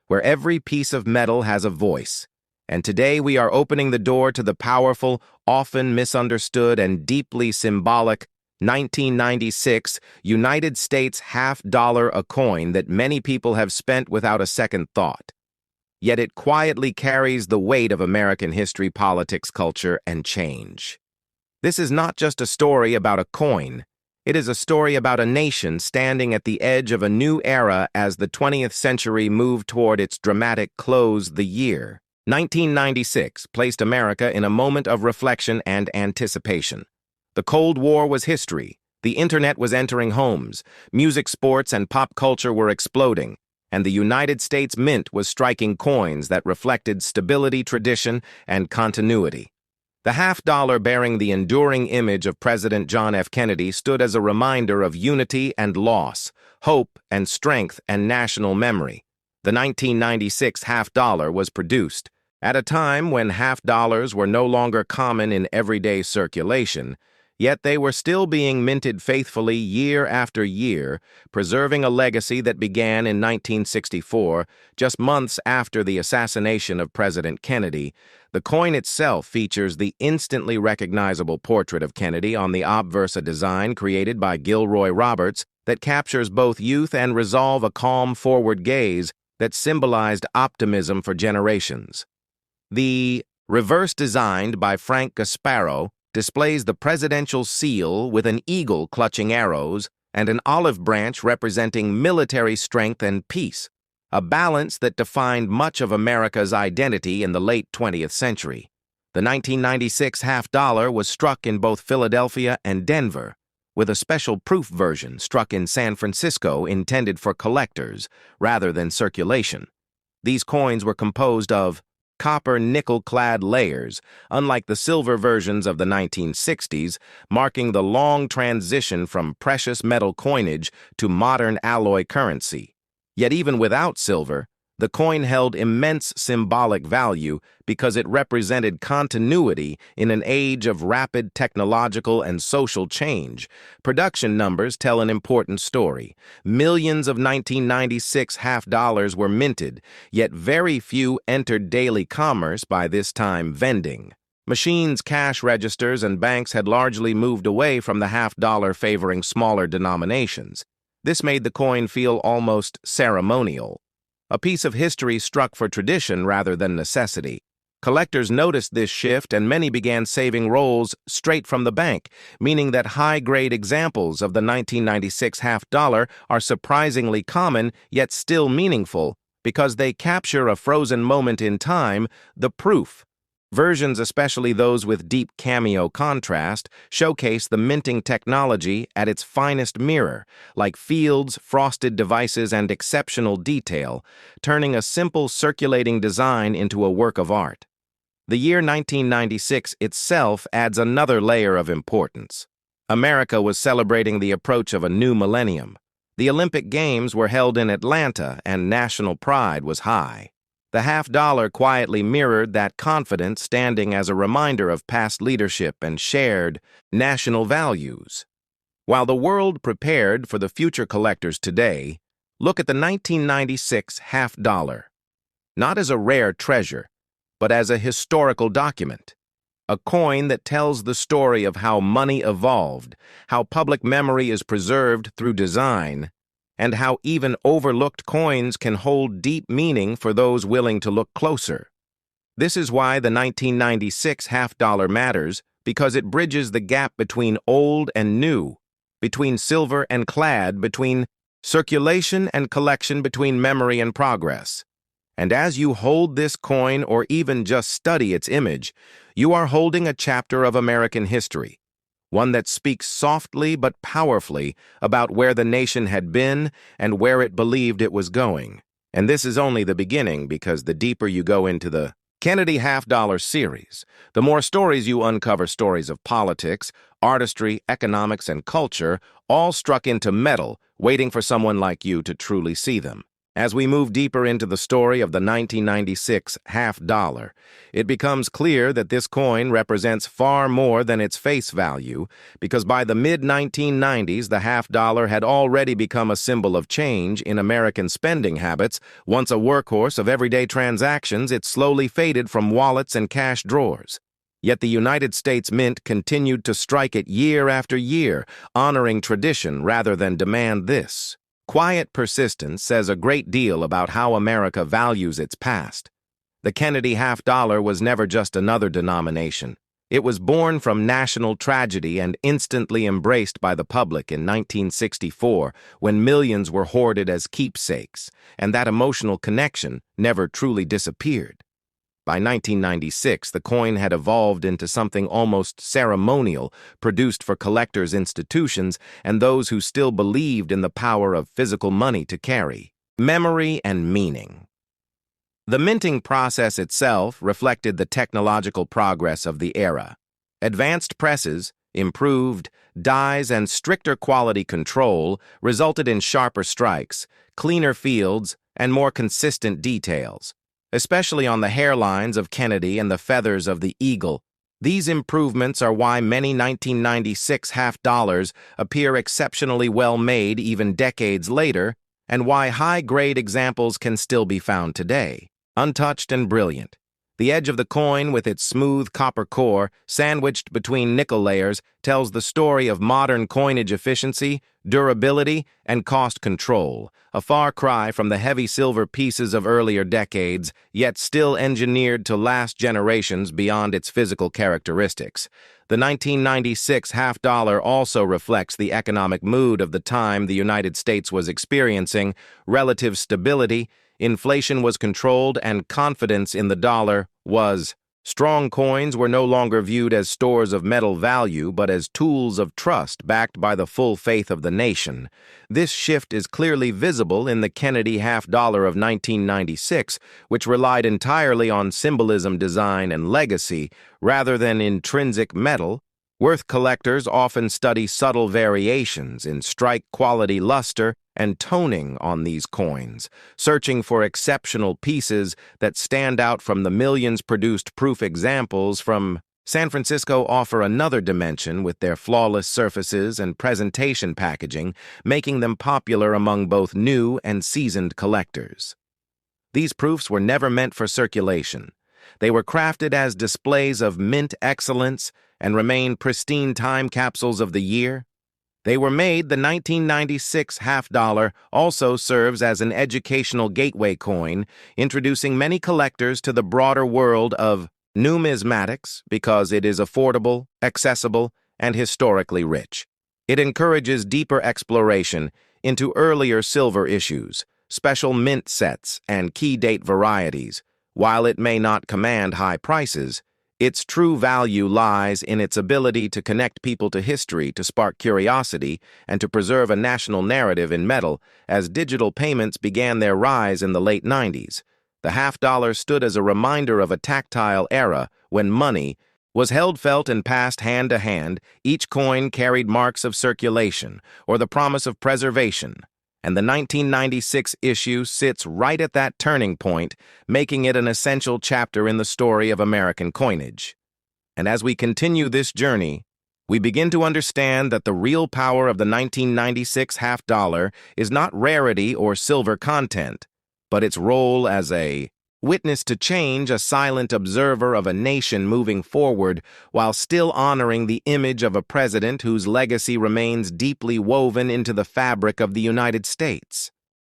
where every piece of metal has a voice. And today we are opening the door to the powerful, often misunderstood, and deeply symbolic 1996 United States half-dollar, a coin that many people have spent without a second thought. Yet it quietly carries the weight of American history, politics, culture, and change. This is not just a story about a coin. It is a story about a nation standing at the edge of a new era as the 20th century moved toward its dramatic close. The year 1996 placed America in a moment of reflection and anticipation. The Cold War was history. The internet was entering homes. Music, sports, and pop culture were exploding. And the United States Mint was striking coins that reflected stability, tradition, and continuity. The half-dollar, bearing the enduring image of President John F. Kennedy, stood as a reminder of unity and loss, hope and strength and national memory. The 1996 half-dollar was produced at a time when half-dollars were no longer common in everyday circulation, yet they were still being minted faithfully year after year, preserving a legacy that began in 1964, just months after the assassination of President Kennedy. The coin itself features the instantly recognizable portrait of Kennedy on the obverse, a design created by Gilroy Roberts that captures both youth and resolve, a calm forward gaze that symbolized optimism for generations. The reverse, designed by Frank Gasparro, displays the presidential seal with an eagle clutching arrows and an olive branch representing military strength and peace, a balance that defined much of America's identity in the late 20th century. The 1996 half-dollar was struck in both Philadelphia and Denver, with a special proof version struck in San Francisco intended for collectors rather than circulation. These coins were composed of copper nickel-clad layers, unlike the silver versions of the 1960s, marking the long transition from precious metal coinage to modern alloy currency. Yet even without silver, the coin held immense symbolic value because it represented continuity in an age of rapid technological and social change. Production numbers tell an important story. Millions of 1996 half-dollars were minted, yet very few entered daily commerce by this time. Vending machines, cash registers, and banks had largely moved away from the half-dollar, favoring smaller denominations. This made the coin feel almost ceremonial, a piece of history struck for tradition rather than necessity. Collectors noticed this shift, and many began saving rolls straight from the bank, meaning that high-grade examples of the 1996 half-dollar are surprisingly common yet still meaningful because they capture a frozen moment in time, the proof. Versions, especially those with deep cameo contrast, showcase the minting technology at its finest mirror, like fields, frosted devices, and exceptional detail, turning a simple circulating design into a work of art. The year 1996 itself adds another layer of importance. America was celebrating the approach of a new millennium. The Olympic Games were held in Atlanta, and national pride was high. The half-dollar quietly mirrored that confidence, standing as a reminder of past leadership and shared national values. While the world prepared for the future collectors today, look at the 1996 half-dollar, not as a rare treasure, but as a historical document, a coin that tells the story of how money evolved, how public memory is preserved through design, and how even overlooked coins can hold deep meaning for those willing to look closer. This is why the 1996 half-dollar matters, because it bridges the gap between old and new, between silver and clad, between circulation and collection, between memory and progress. And as you hold this coin or even just study its image, you are holding a chapter of American history, one that speaks softly but powerfully about where the nation had been and where it believed it was going. And this is only the beginning, because the deeper you go into the Kennedy half-dollar series, the more stories you uncover, stories of politics, artistry, economics, and culture, all struck into metal, waiting for someone like you to truly see them. As we move deeper into the story of the 1996 half dollar, it becomes clear that this coin represents far more than its face value, because by the mid-1990s, the half dollar had already become a symbol of change in American spending habits. Once a workhorse of everyday transactions, it slowly faded from wallets and cash drawers. Yet the United States Mint continued to strike it year after year, honoring tradition rather than demand this. Quiet persistence says a great deal about how America values its past. The Kennedy half dollar was never just another denomination. It was born from national tragedy and instantly embraced by the public in 1964, when millions were hoarded as keepsakes, and that emotional connection never truly disappeared. By 1996, the coin had evolved into something almost ceremonial, produced for collectors' institutions and those who still believed in the power of physical money to carry. Memory and meaning. The minting process itself reflected the technological progress of the era. Advanced presses, improved dyes, and stricter quality control resulted in sharper strikes, cleaner fields, and more consistent details. Especially on the hairlines of Kennedy and the feathers of the eagle. These improvements are why many 1996 half dollars appear exceptionally well made even decades later, and why high-grade examples can still be found today. Untouched and brilliant. The edge of the coin, with its smooth copper core, sandwiched between nickel layers, tells the story of modern coinage efficiency, durability, and cost control, a far cry from the heavy silver pieces of earlier decades, yet still engineered to last generations beyond its physical characteristics. The 1996 half dollar also reflects the economic mood of the time the United States was experiencing: relative stability, inflation was controlled, and confidence in the dollar was. Strong coins were no longer viewed as stores of metal value, but as tools of trust backed by the full faith of the nation. This shift is clearly visible in the Kennedy half dollar of 1996, which relied entirely on symbolism, design, and legacy, rather than intrinsic metal. Worth collectors often study subtle variations in strike quality, luster, and toning on these coins, searching for exceptional pieces that stand out from the millions produced proof examples from San Francisco. Offer another dimension with their flawless surfaces and presentation packaging, making them popular among both new and seasoned collectors. These proofs were never meant for circulation. They were crafted as displays of mint excellence and remain pristine time capsules of the year. They were made. The 1996 half dollar also serves as an educational gateway coin, introducing many collectors to the broader world of numismatics because it is affordable, accessible, and historically rich. It encourages deeper exploration into earlier silver issues, special mint sets, and key date varieties. While it may not command high prices, its true value lies in its ability to connect people to history, to spark curiosity, and to preserve a national narrative in metal. As digital payments began their rise in the late 90s, the half dollar stood as a reminder of a tactile era when money was held, felt, and passed hand to hand. Each coin carried marks of circulation or the promise of preservation, and the 1996 issue sits right at that turning point, making it an essential chapter in the story of American coinage. And as we continue this journey, we begin to understand that the real power of the 1996 half dollar is not rarity or silver content, but its role as a witness to change, a silent observer of a nation moving forward while still honoring the image of a president whose legacy remains deeply woven into the fabric of the United States.